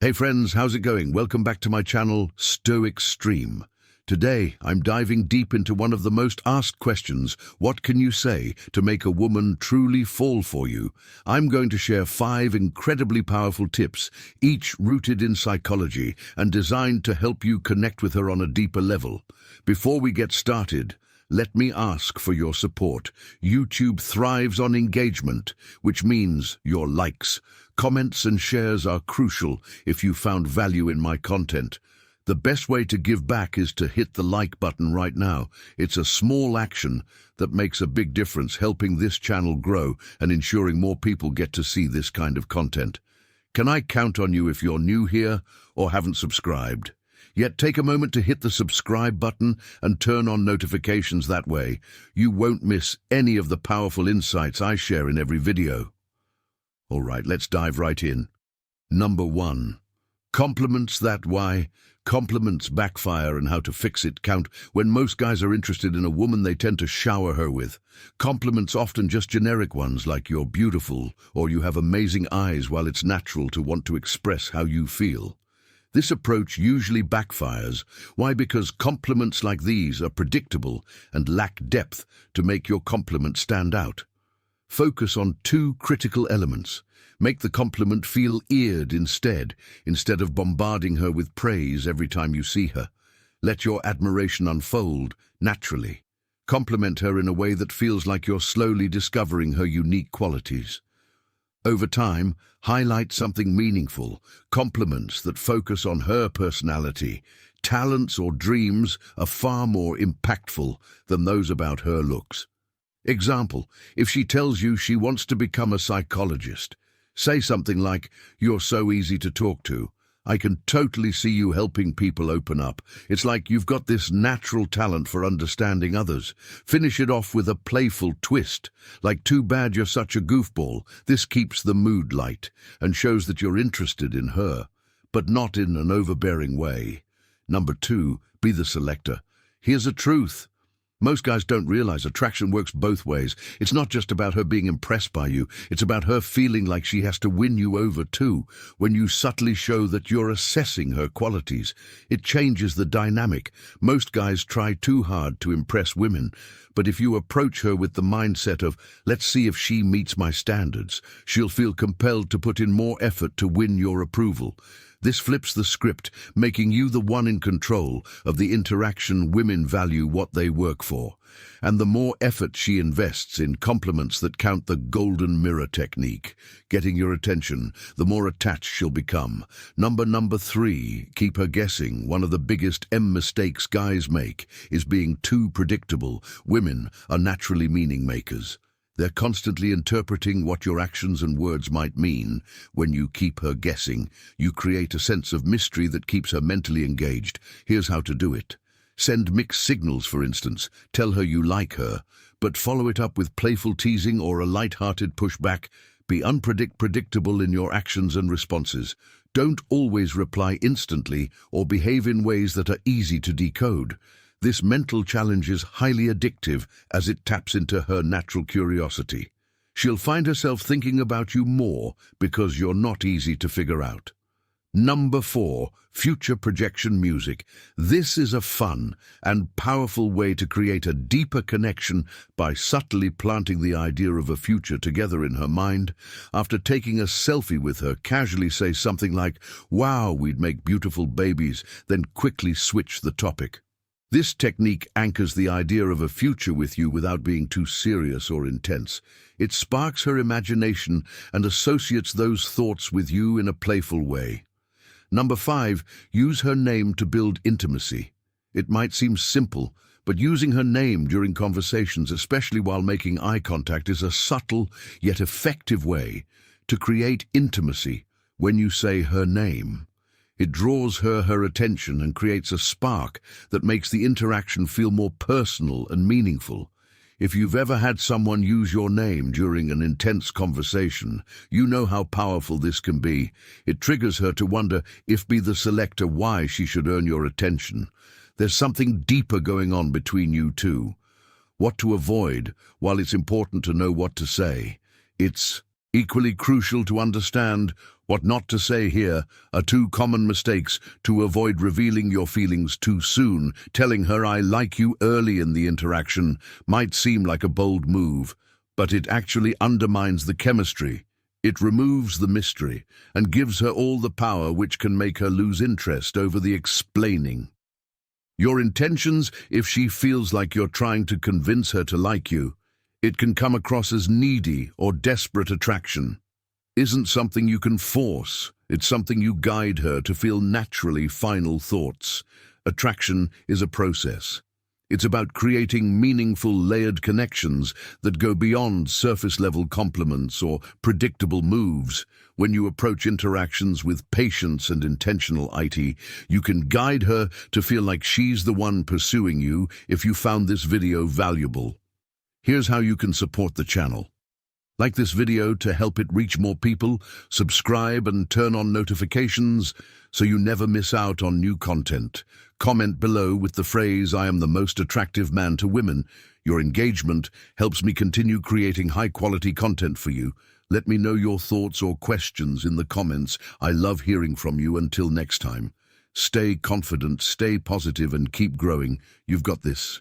Hey friends, how's it going? Welcome back to my channel, Stoic Stream. Today, I'm diving deep into one of the most asked questions: what can you say to make a woman truly fall for you? I'm going to share 5 incredibly powerful tips, each rooted in psychology and designed to help you connect with her on a deeper level. Before we get started, let me ask for your support. YouTube thrives on engagement, which means your likes. Comments and shares are crucial if you found value in my content. The best way to give back is to hit the like button right now. It's a small action that makes a big difference, helping this channel grow and ensuring more people get to see this kind of content. Can I count on you if you're new here or haven't subscribed? Yet take a moment to hit the subscribe button and turn on notifications. That way, you won't miss any of the powerful insights I share in every video. All right, let's dive right in. Number 1. Compliments that why. Compliments backfire, and how to fix it. Count. When most guys are interested in a woman, they tend to shower her with compliments, often just generic ones like "you're beautiful" or "you have amazing eyes," while it's natural to want to express how you feel. This approach usually backfires. Why? Because compliments like these are predictable and lack depth to make your compliment stand out. Focus on 2 critical elements. Make the compliment feel eared instead of bombarding her with praise every time you see her. Let your admiration unfold naturally. Compliment her in a way that feels like you're slowly discovering her unique qualities. Over time, highlight something meaningful. Compliments that focus on her personality, talents, or dreams are far more impactful than those about her looks. Example: if she tells you she wants to become a psychologist, say something like, "You're so easy to talk to. I can totally see you helping people open up. It's like you've got this natural talent for understanding others." Finish it off with a playful twist, like, "Too bad you're such a goofball." This keeps the mood light and shows that you're interested in her, but not in an overbearing way. Number 2, be the selector. Here's a truth. Most guys don't realize attraction works both ways. It's not just about her being impressed by you. It's about her feeling like she has to win you over too. When you subtly show that you're assessing her qualities, it changes the dynamic. Most guys try too hard to impress women, but if you approach her with the mindset of, "Let's see if she meets my standards," she'll feel compelled to put in more effort to win your approval. This flips the script, making you the one in control of the interaction. Women value what they work for, and the more effort she invests in compliments that count, the golden mirror technique, getting your attention, the more attached she'll become. Number 3, keep her guessing. One of the biggest mistakes guys make is being too predictable. Women are naturally meaning makers. They're constantly interpreting what your actions and words might mean. When you keep her guessing, you create a sense of mystery that keeps her mentally engaged. Here's how to do it. Send mixed signals, for instance. Tell her you like her, but follow it up with playful teasing or a light-hearted pushback. Be predictable in your actions and responses. Don't always reply instantly or behave in ways that are easy to decode. This mental challenge is highly addictive as it taps into her natural curiosity. She'll find herself thinking about you more because you're not easy to figure out. Number 4, future projection music. This is a fun and powerful way to create a deeper connection by subtly planting the idea of a future together in her mind. After taking a selfie with her, casually say something like, "Wow, we'd make beautiful babies," then quickly switch the topic. This technique anchors the idea of a future with you without being too serious or intense. It sparks her imagination and associates those thoughts with you in a playful way. Number 5, use her name to build intimacy. It might seem simple, but using her name during conversations, especially while making eye contact, is a subtle yet effective way to create intimacy. When you say her name, it draws her attention and creates a spark that makes the interaction feel more personal and meaningful. If you've ever had someone use your name during an intense conversation, you know how powerful this can be. It triggers her to wonder, if be the selector, why she should earn your attention. There's something deeper going on between you two. What to avoid? While it's important to know what to say, it's equally crucial to understand What not to say here are two common mistakes to avoid revealing your feelings too soon. Telling her "I like you" early in the interaction might seem like a bold move, but it actually undermines the chemistry. It removes the mystery and gives her all the power, which can make her lose interest over the explaining. Your intentions, if she feels like you're trying to convince her to like you, it can come across as needy or desperate. Attraction isn't something you can force, it's something you guide her to feel naturally. Final thoughts. Attraction is a process. It's about creating meaningful, layered connections that go beyond surface-level compliments or predictable moves. When you approach interactions with patience and intentionality, you can guide her to feel like she's the one pursuing you. If you found this video valuable, here's how you can support the channel. Like this video to help it reach more people, subscribe and turn on notifications so you never miss out on new content. Comment below with the phrase "I am the most attractive man to women." Your engagement helps me continue creating high-quality content for you. Let me know your thoughts or questions in the comments. I love hearing from you. Until next time, stay confident, stay positive, and keep growing. You've got this.